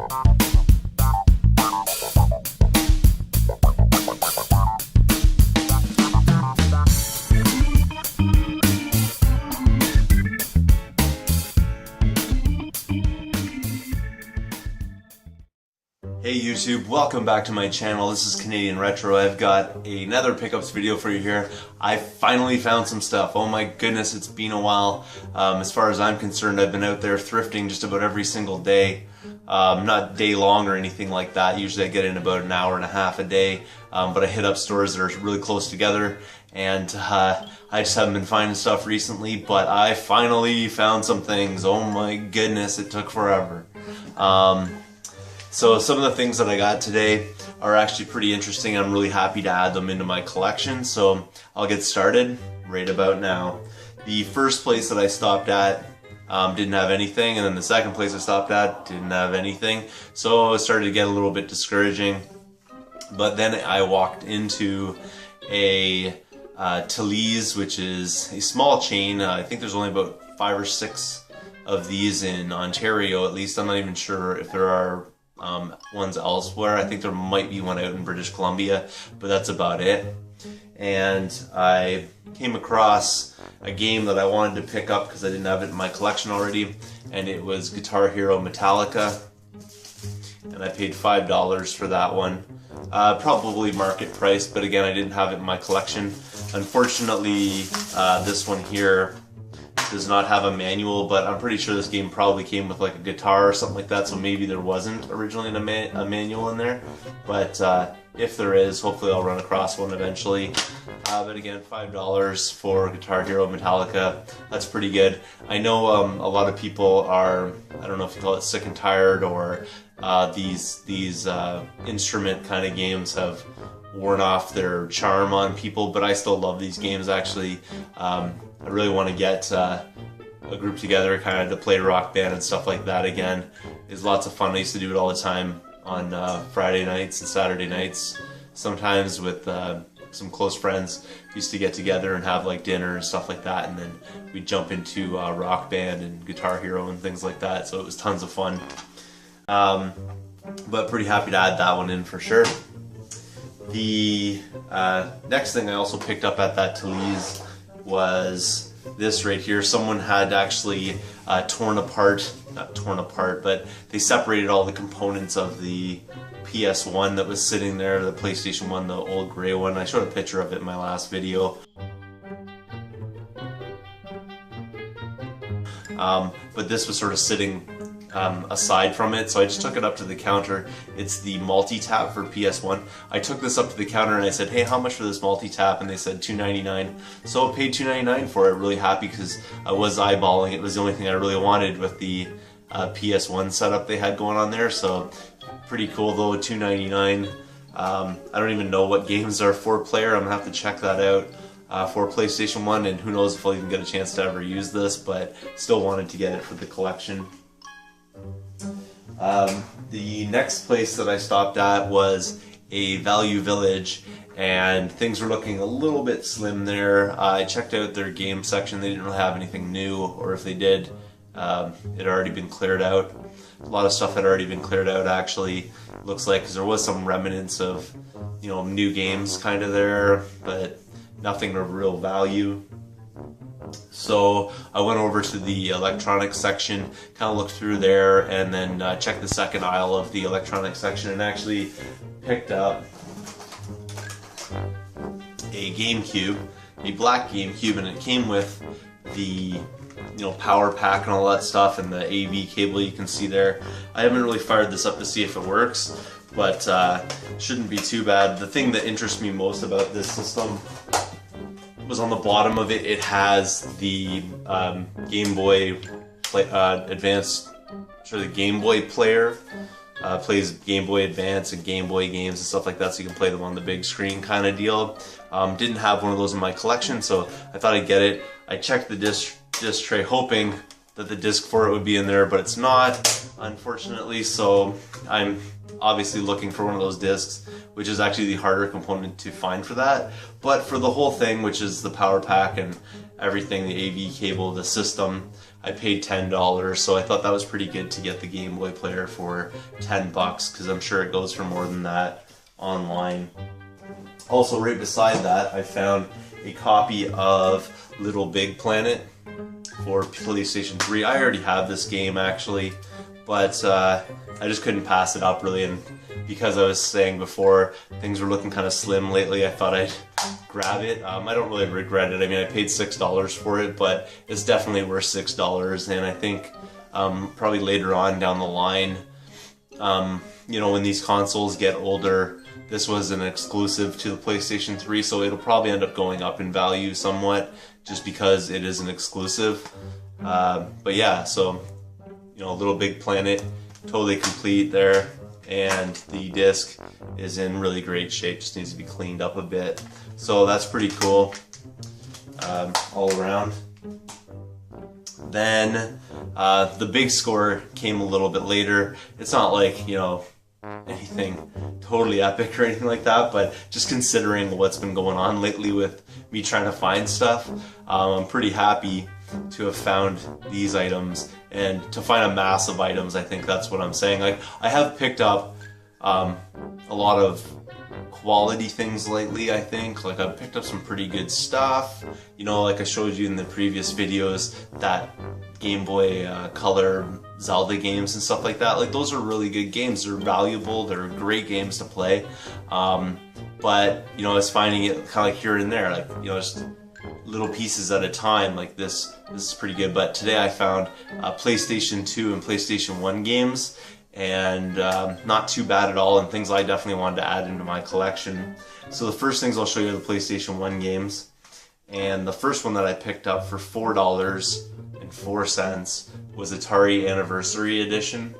Hey YouTube, welcome back to my channel. This is Canadian Retro. I've got another pickups video for you here. I finally found some stuff. Oh my goodness, it's been a while. As far as I'm concerned, I've been out there thrifting just about every single day. Not day long or anything like that. Usually I get in about an hour and a half a day, but I hit up stores that are really close together, and I just haven't been finding stuff recently, but I finally found some things. Oh my goodness, it took forever. So some of the things that I got today are actually pretty interesting. I'm really happy to add them into my collection, so I'll get started right about now. The first place that I stopped at didn't have anything, and then the second place I stopped at didn't have anything, so it started to get a little bit discouraging. But then I walked into a Tali's, which is a small chain. I think there's only about 5 or 6 of these in Ontario, at least. I'm not even sure if there are ones elsewhere. I think there might be one out in British Columbia, but that's about it. And I came across a game that I wanted to pick up because I didn't have it in my collection already, and it was Guitar Hero Metallica, and I paid $5 for that one. Probably market price, but again, I didn't have it in my collection. Unfortunately, this one here does not have a manual, but I'm pretty sure this game probably came with like a guitar or something like that, so maybe there wasn't originally a manual in there. But if there is, hopefully I'll run across one eventually. But again, $5 for Guitar Hero Metallica, that's pretty good. I know a lot of people are, I don't know if you call it sick and tired, or these instrument kind of games have worn off their charm on people, but I still love these games actually. I really want to get a group together kind of to play Rock Band and stuff like that again. It's lots of fun. I used to do it all the time on Friday nights and Saturday nights. Sometimes with some close friends, we used to get together and have like dinner and stuff like that, and then we'd jump into Rock Band and Guitar Hero and things like that, so it was tons of fun. But pretty happy to add that one in for sure. The next thing I also picked up at that Tali's was this right here. Someone had actually not torn apart, but they separated all the components of the PS1 that was sitting there, the PlayStation 1, the old gray one. I showed a picture of it in my last video. But this was sort of sitting aside from it, so I just took it up to the counter. It's the multi-tap for PS1. I took this up to the counter and I said, hey, how much for this multi-tap? And they said $2.99. So I paid $2.99 for it. Really happy because I was eyeballing. It was the only thing I really wanted with the PS1 setup they had going on there. So pretty cool though, $2.99. I don't even know what games are 4-player. I'm gonna have to check that out for PlayStation 1, and who knows if I'll even get a chance to ever use this, but still wanted to get it for the collection. The next place that I stopped at was a Value Village, and things were looking a little bit slim there. I checked out their game section. They didn't really have anything new, or if they did, it had already been cleared out. A lot of stuff had already been cleared out actually, looks like, because there was some remnants of, you know, new games kind of there, but nothing of real value. So I went over to the electronics section, kind of looked through there, and then checked the second aisle of the electronics section, and actually picked up a GameCube, a black GameCube, and it came with the power pack and all that stuff, and the AV cable you can see there. I haven't really fired this up to see if it works, but shouldn't be too bad. The thing that interests me most about this system was on the bottom of it. It has the Game Boy Advance, the Game Boy player. Plays Game Boy Advance and Game Boy games and stuff like that, so you can play them on the big screen kind of deal. Didn't have one of those in my collection, so I thought I'd get it. I checked the disc tray hoping that the disc for it would be in there, but it's not, unfortunately, so I'm obviously looking for one of those discs, which is actually the harder component to find for that. But for the whole thing, which is the power pack and everything, the AV cable, the system, I paid $10, so I thought that was pretty good to get the Game Boy player for $10, because I'm sure it goes for more than that online. Also, right beside that, I found a copy of Little Big Planet for PlayStation 3. I already have this game actually, but I just couldn't pass it up really, and because I was saying before things were looking kind of slim lately, I thought I'd grab it. I don't really regret it. I mean, I paid $6 for it, but it's definitely worth $6, and I think probably later on down the line, you know, when these consoles get older, this was an exclusive to the PlayStation 3, so it'll probably end up going up in value somewhat just because it is an exclusive. But yeah, so, you know, Little Big Planet, totally complete there, and the disc is in really great shape, just needs to be cleaned up a bit. So that's pretty cool all around. Then the big score came a little bit later. It's not like, you know, anything totally epic or anything like that, but just considering what's been going on lately with me trying to find stuff, I'm pretty happy to have found these items, and to find a mass of items. I think that's what I'm saying. Like, I have picked up a lot of quality things lately, I think. Like, I've picked up some pretty good stuff, you know, like I showed you in the previous videos, that Game Boy Color Zelda games and stuff like that. Like, those are really good games. They're valuable, they're great games to play, but you know, I was finding it kind of like here and there, like, you know, just little pieces at a time. Like this is pretty good. But today I found PlayStation 2 and PlayStation 1 games, and not too bad at all, and things I definitely wanted to add into my collection. So the first things I'll show you are the PlayStation 1 games, and the first one that I picked up for $4.04 was Atari Anniversary Edition.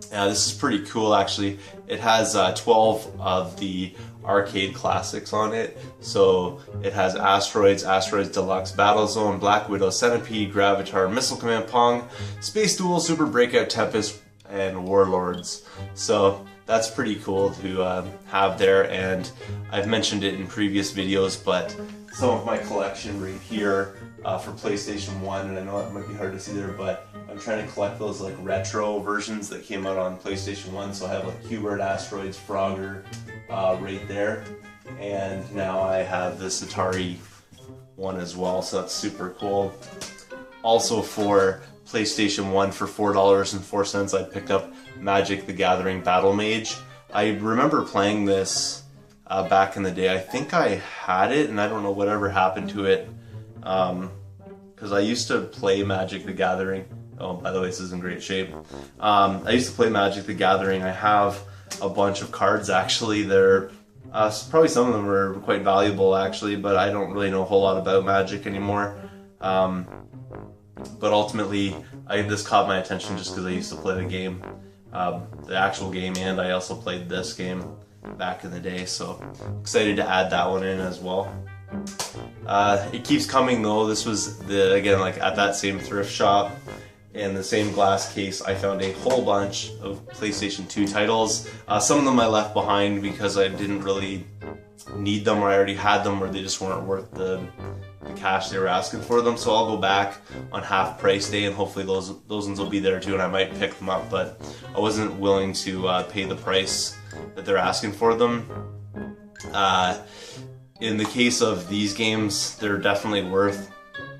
This is pretty cool actually. It has 12 of the arcade classics on it. So it has Asteroids, Asteroids Deluxe, Battlezone, Black Widow, Centipede, Gravitar, Missile Command, Pong, Space Duel, Super Breakout, Tempest, and Warlords. So that's pretty cool to have there, and I've mentioned it in previous videos, but some of my collection right here for PlayStation 1, and I know it might be hard to see there, but I'm trying to collect those like retro versions that came out on PlayStation 1, so I have like Q*bert, Asteroids, Frogger right there, and now I have this Atari one as well, so that's super cool. Also for PlayStation 1 for $4.04, I picked up Magic the Gathering Battle Mage. I remember playing this back in the day. I think I had it, and I don't know whatever happened to it, because I used to play Magic the Gathering. Oh, by the way, this is in great shape. I used to play Magic the Gathering. I have a bunch of cards actually. They're probably some of them are quite valuable actually, but I don't really know a whole lot about Magic anymore. But ultimately, this caught my attention just because I used to play the game, the actual game, and I also played this game back in the day, so excited to add that one in as well. It keeps coming though. This was again like at that same thrift shop, in the same glass case. I found a whole bunch of PlayStation 2 titles. Some of them I left behind because I didn't really need them, or I already had them, or they just weren't worth the cash they were asking for them. So I'll go back on half price day, and hopefully those ones will be there too, and I might pick them up, but I wasn't willing to pay the price that they're asking for them. In the case of these games, they're definitely worth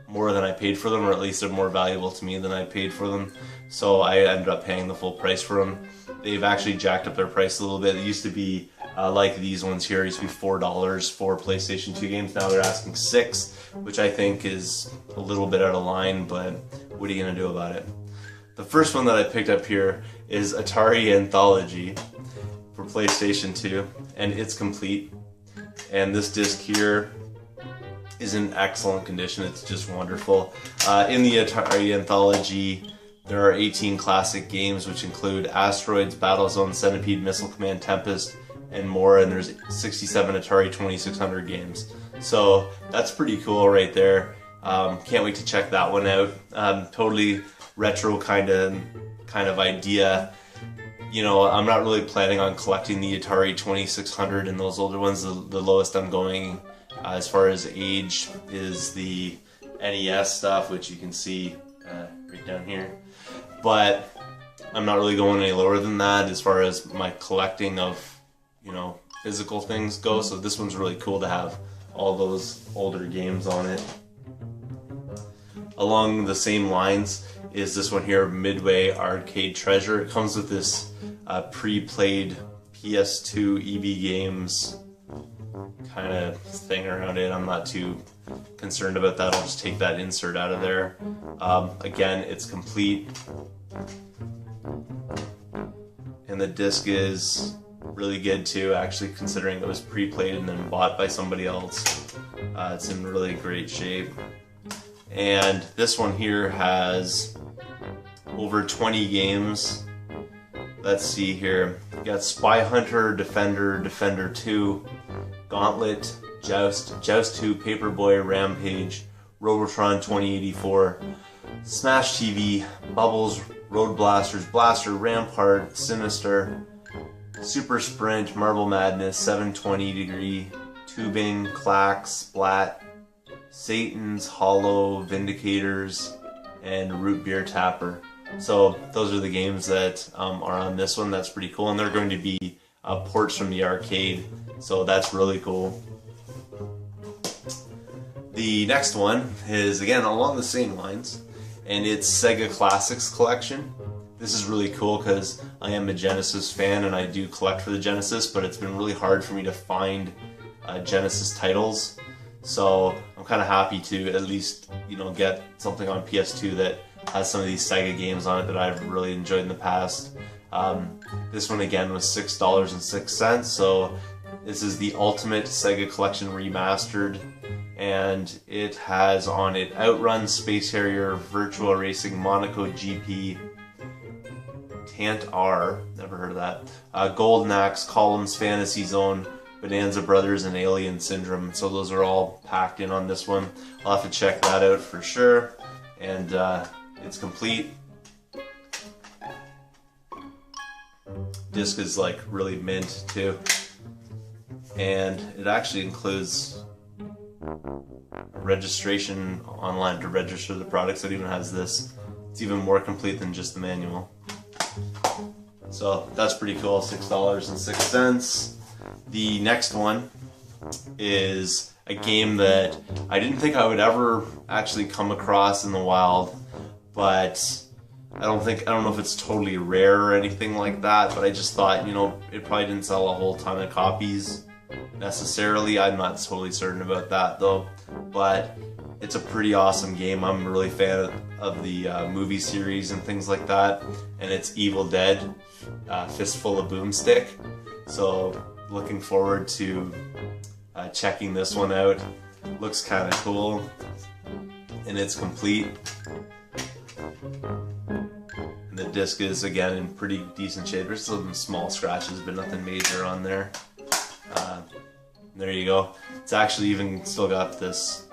more than I paid for them, or at least they're more valuable to me than I paid for them, so I ended up paying the full price for them. They've actually jacked up their price a little bit. It used to be like these ones here, it used to be $4 for PlayStation 2 games. Now they're asking $6, which I think is a little bit out of line, but what are you gonna do about it? The first one that I picked up here is Atari Anthology for PlayStation 2, and it's complete. And this disc here is in excellent condition. It's just wonderful. In the Atari Anthology, there are 18 classic games, which include Asteroids, Battlezone, Centipede, Missile Command, Tempest, and more, and there's 67 Atari 2600 games. So that's pretty cool right there. Can't wait to check that one out. Totally retro kind of idea. You know, I'm not really planning on collecting the Atari 2600 and those older ones. The lowest I'm going as far as age is the NES stuff, which you can see right down here. But I'm not really going any lower than that as far as my collecting of, you know, physical things go. So this one's really cool to have all those older games on it. Along the same lines is this one here, Midway Arcade Treasure. It comes with this pre-played PS2 EB Games kind of thing around it. I'm not too concerned about that. I'll just take that insert out of there. Again, it's complete. And the disc is really good too, actually, considering it was pre-played and then bought by somebody else. It's in really great shape. And this one here has over 20 games. Let's see here. You got Spy Hunter, Defender, Defender 2, Gauntlet, Joust, Joust 2, Paperboy, Rampage, Robotron 2084, Smash TV, Bubbles, Road Blasters, Blaster, Rampart, Sinister, Super Sprint, Marble Madness, 720 Degree, Tubing, Clack, Splat, Satan's, Hollow, Vindicators, and Root Beer Tapper. So those are the games that are on this one. That's pretty cool, and they're going to be ports from the arcade, so that's really cool. The next one is, again, along the same lines, and it's Sega Classics Collection. This is really cool because I am a Genesis fan and I do collect for the Genesis, but it's been really hard for me to find Genesis titles. So I'm kind of happy to at least, you know, get something on PS2 that has some of these Sega games on it that I've really enjoyed in the past. This one again was $6.06, so this is the Ultimate Sega Collection Remastered, and it has on it Outrun, Space Harrier, Virtua Racing, Monaco GP, Tant R, never heard of that, Golden Axe, Columns, Fantasy Zone, Bonanza Brothers, and Alien Syndrome. So those are all packed in on this one. I'll have to check that out for sure. And it's complete. Disc is like really mint too. And it actually includes registration online to register the products. It even has this. It's even more complete than just the manual. So that's pretty cool, $6.06. The next one is a game that I didn't think I would ever actually come across in the wild, but I don't know if it's totally rare or anything like that, but I just thought, you know, it probably didn't sell a whole ton of copies necessarily. I'm not totally certain about that though, but it's a pretty awesome game. I'm a really fan of the movie series and things like that, and it's Evil Dead, Fistful of Boomstick. So looking forward to checking this one out. Looks kind of cool, and it's complete. And the disc is again in pretty decent shape. There's some small scratches, but nothing major on there. There you go. It's actually even still got this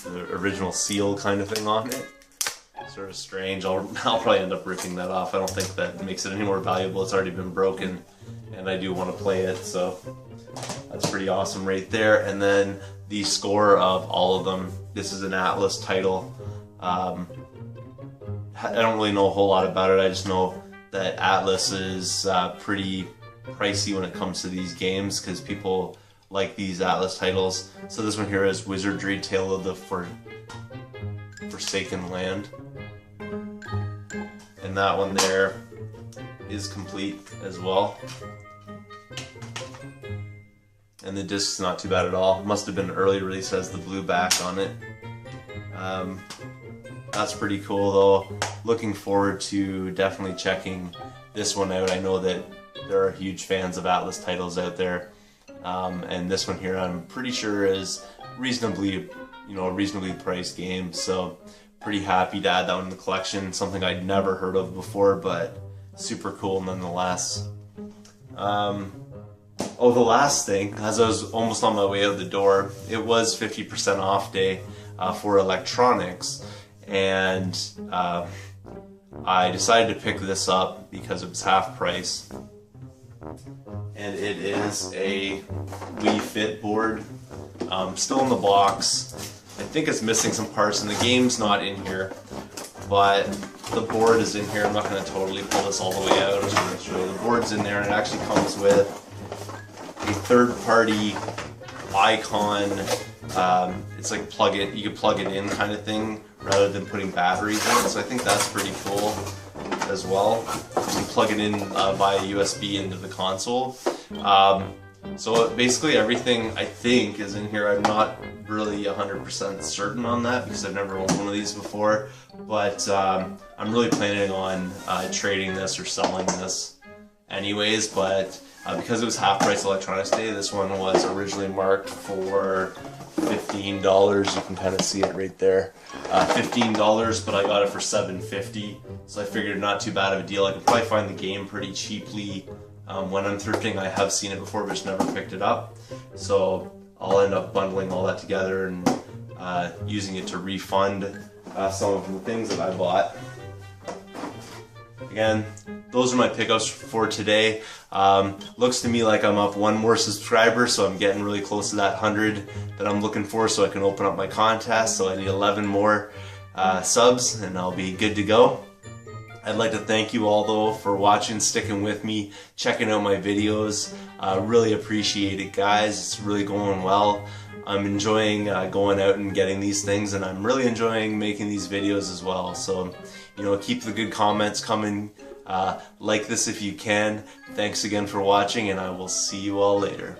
the original seal kind of thing on it. Sort of strange. I'll probably end up ripping that off. I don't think that makes it any more valuable. It's already been broken, and I do want to play it, so that's pretty awesome right there. And then the score of all of them. This is an Atlas title. I don't really know a whole lot about it. I just know that Atlas is pretty pricey when it comes to these games because people like these Atlas titles. So this one here is Wizardry Tale of the Forsaken Land. And that one there is complete as well. And the disc's not too bad at all. Must have been an early release, has the blue back on it. That's pretty cool though. Looking forward to definitely checking this one out. I know that there are huge fans of Atlas titles out there. And this one here I'm pretty sure is reasonably, a reasonably priced game. So pretty happy to add that one to the collection. Something I'd never heard of before, but super cool nonetheless. Oh, the last thing, as I was almost on my way out the door, it was 50% off day for electronics, and I decided to pick this up because it was half price. And it is a Wii Fit board, still in the box. I think it's missing some parts and the game's not in here, but the board is in here. I'm not going to totally pull this all the way out. I'm just going to show you the board's in there, and it actually comes with a third-party Icon. It's like you can plug it in kind of thing rather than putting batteries in it. So I think that's pretty cool as well. You can plug it in via USB into the console. So basically everything I think is in here. I'm not really 100% certain on that because I've never owned one of these before, but I'm really planning on trading this or selling this anyways, but because it was half price Electronics Day, this one was originally marked for $15. You can kind of see it right there. $15, but I got it for $7.50, so I figured not too bad of a deal. I could probably find the game pretty cheaply when I'm thrifting. I have seen it before, but just never picked it up. So I'll end up bundling all that together and using it to refund some of the things that I bought. Again, those are my pickups for today. Looks to me like I'm up one more subscriber, so I'm getting really close to that 100 that I'm looking for so I can open up my contest. So I need 11 more subs and I'll be good to go. I'd like to thank you all though for watching, sticking with me, checking out my videos. Really appreciate it, guys. It's really going well. I'm enjoying going out and getting these things, and I'm really enjoying making these videos as well. So, you know, keep the good comments coming. Like this if you can. Thanks again for watching, and I will see you all later.